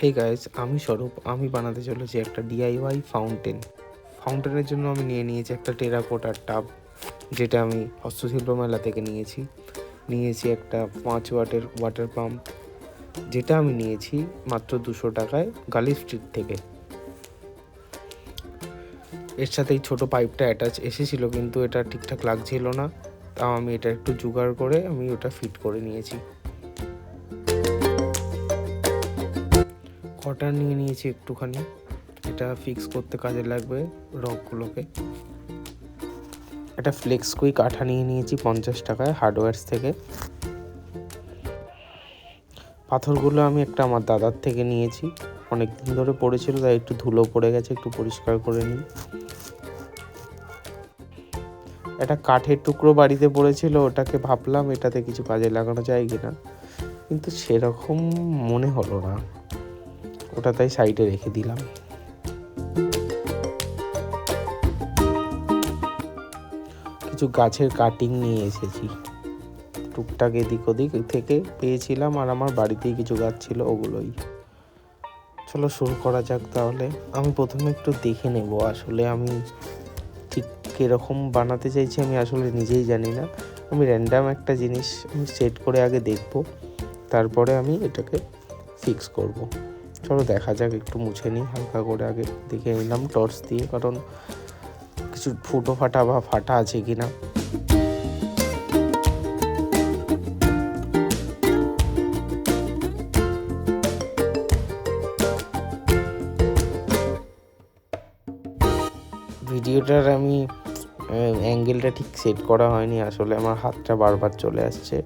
Hey guys, আমি স্বরূপ। আমি বানাতে চলেছি একটা ডিআইওয়াই ফাউন্টেনের জন্য আমি নিয়েছি একটা টেরাকোটার টাব, যেটা আমি হস্তশিল্প মেলা থেকে নিয়েছি একটা 5 ওয়াটের ওয়াটার পাম্প, যেটা আমি নিয়েছি মাত্র 200 টাকায় গালি স্ট্রিট থেকে। এর সাথে এই ছোটো পাইপটা অ্যাটাচ এসেছিল, কিন্তু এটা ঠিকঠাক লাগছিল না, তাও আমি এটা একটু জোগাড় করে আমি ওটা ফিট করে নিয়েছি। কটার নিয়েছি একটুখানি, এটা ফিক্স করতে কাজে লাগবে রকগুলোকে। একটা ফ্লেক্স কুইক আঠা নিয়েছি 50 টাকায় হার্ডওয়্যার্স থেকে। পাথরগুলো আমি একটা আমার দাদার থেকে নিয়েছি, অনেক দিন ধরে পড়েছিল, তাই একটু ধুলো পড়ে গেছে, একটু পরিষ্কার করে নিই। একটা কাঠের টুকরো বাড়িতে পড়েছিল, ওটাকে ভাবলাম এটাতে কিছু কাজে লাগানো যায় কিনা, কিন্তু সেরকম মনে হলো না, ওটা তাই সাইডে রেখে দিলাম। কিছু গাছের কাটিং নিয়ে এসেছি, টুকটাক এদিক ওদিক থেকে পেয়েছিলাম, আর আমার বাড়িতেই কিছু গাছ ছিল, ওগুলোই। চলো শুরু করা যাক তাহলে। আমি প্রথমে একটু দেখে নেব আসলে আমি ঠিক কীরকম বানাতে চাইছি, আমি আসলে নিজেই জানি না। আমি র্যান্ডাম একটা জিনিস আমি সেট করে আগে দেখব, তারপরে আমি এটাকে ফিক্স করব। চলো দেখা যাক, একটু মুছে নিই হালকা করে, আগে দেখে নিলাম টর্চ দিয়ে, কারণ কিছু ফুটো ফাটা বা ফাটা আছে কি না। ভিডিওটার আমি অ্যাঙ্গেলটা ঠিক সেট করা হয়নি, আসলে আমার হাতটা বারবার চলে আসছে।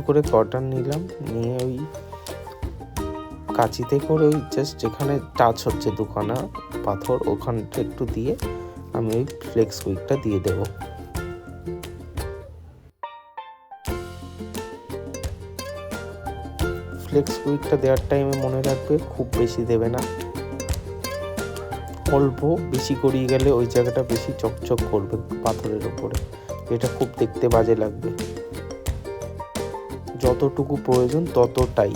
করে কটন নিলাম, নিয়ে ওই কাঁচিতে করে ওই জাস্ট যেখানে টাচ হচ্ছে দুখানা পাথর ওখানটা একটু দিয়ে আমি ওই ফ্লেক্স কুইকটা দিয়ে দেব। ফ্লেক্স কুইকটা দেওয়ার টাইমে মনে রাখবে খুব বেশি দেবে না, অল্প। বেশি করিয়ে গেলে ওই জায়গাটা বেশি চকচক করবে পাথরের ওপরে, এটা খুব দেখতে বাজে লাগবে। যতটুকু প্রয়োজন ততটাই।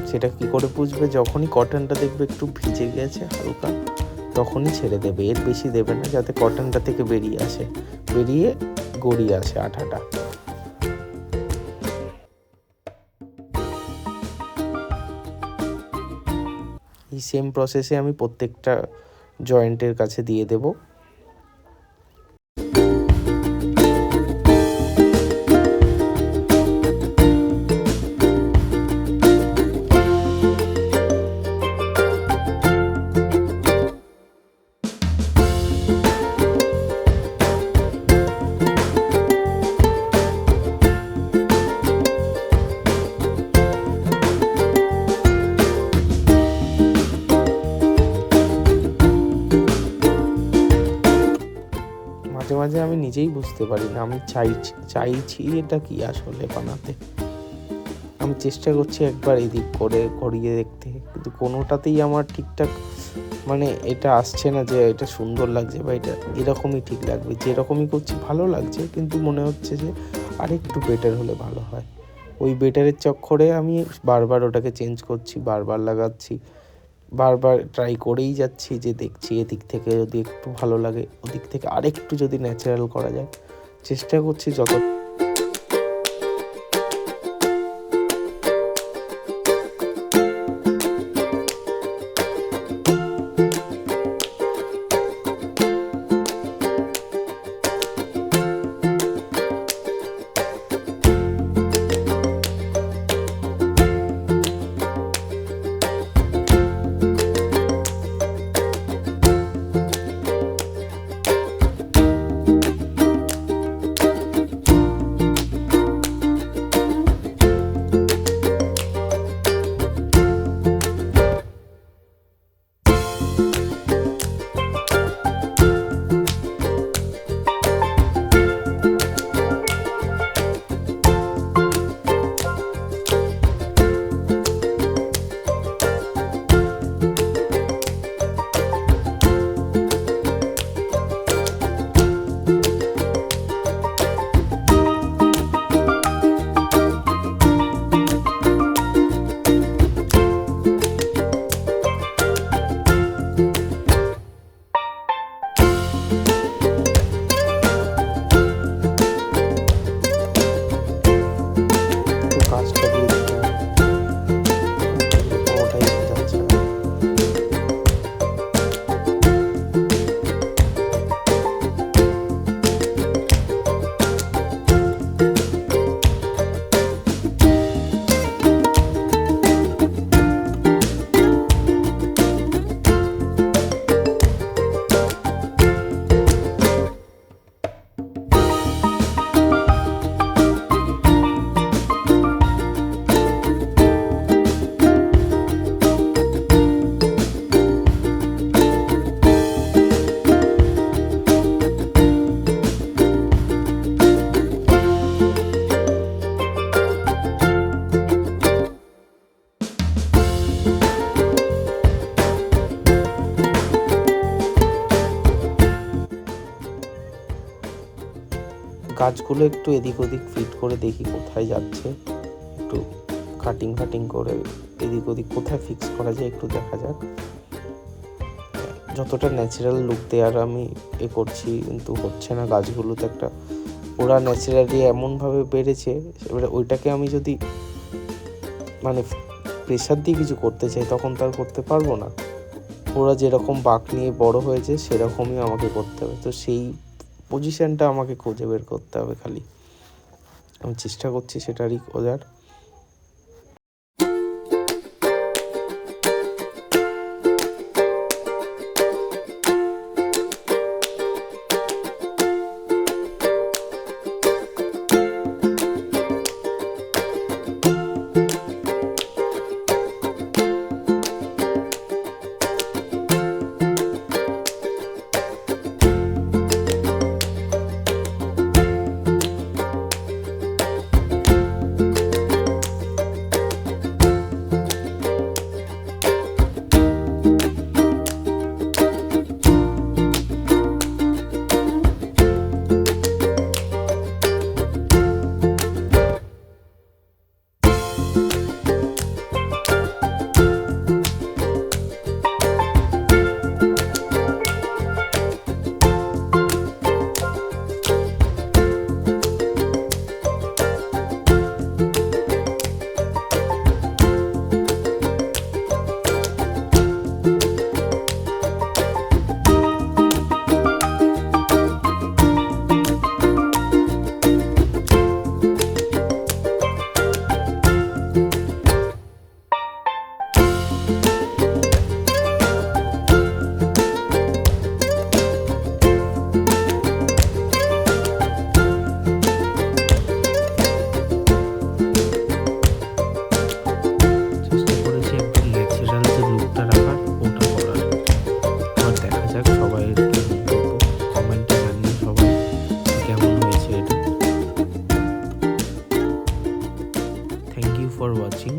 সেটা কি করে বুঝবে? যখনই কটনটা দেখবে একটু ভিজে গেছে হালকা, তখনই ছেড়ে দেবে, এর বেশি দেবে না, যাতে কটনটা থেকে বেরিয়ে গড়িয়ে আসে আঠাটা। এই সেম প্রসেসে আমি প্রত্যেকটা জয়েন্টের কাছে দিয়ে দেব। মাঝে আমি নিজেই বুঝতে পারি না আমি চাইছি এটা কি আসলে বানাতে। আমি চেষ্টা করছি একবার এদিক করে ঘুরিয়ে দেখতে, কিন্তু কোনোটাতেই আমার ঠিকঠাক মানে এটা আসছে না যে এটা সুন্দর লাগছে বা এটা এরকমই ঠিক লাগবে। যেরকমই করছি ভালো লাগছে, কিন্তু মনে হচ্ছে যে আরেকটু বেটার হলে ভালো হয়। ওই বেটারের চক্করে আমি বারবার ওটাকে চেঞ্জ করছি, বারবার লাগাচ্ছি, বারবার ট্রাই করেই যাচ্ছি যে দেখছি এদিক থেকে যদি একটু ভালো লাগে, ওদিক থেকে আরেকটু যদি ন্যাচারাল করা যায় চেষ্টা করছি যত। কাজটা দিয়ে দিতে হবে, ওটাই যাচ্ছে না। গাছগুলো একটু এদিক ওদিক ফিট করে দেখি কোথায় যাচ্ছে, একটু কাটিং করে এদিক ওদিক কোথায় ফিক্স করা যায় একটু দেখা যাক। যতটা ন্যাচারাল লুক দেওয়ার আমি করছি, কিন্তু হচ্ছে না। গাছগুলোতে একটা ওরা ন্যাচারালি এমনভাবে বেড়েছে, এবারে ওইটাকে আমি যদি মানে প্রেশার দিয়ে কিছু করতে চাই তখন তার করতে পারবো না। ওরা যেরকম বাঁক নিয়ে বড় হয়েছে সেরকমই আমাকে করতে হবে, তো সেই পজিশনটা আমাকে খুঁজে বের করতে হবে। খালি আমি চেষ্টা করছি সেটারই খোঁজার। For watching.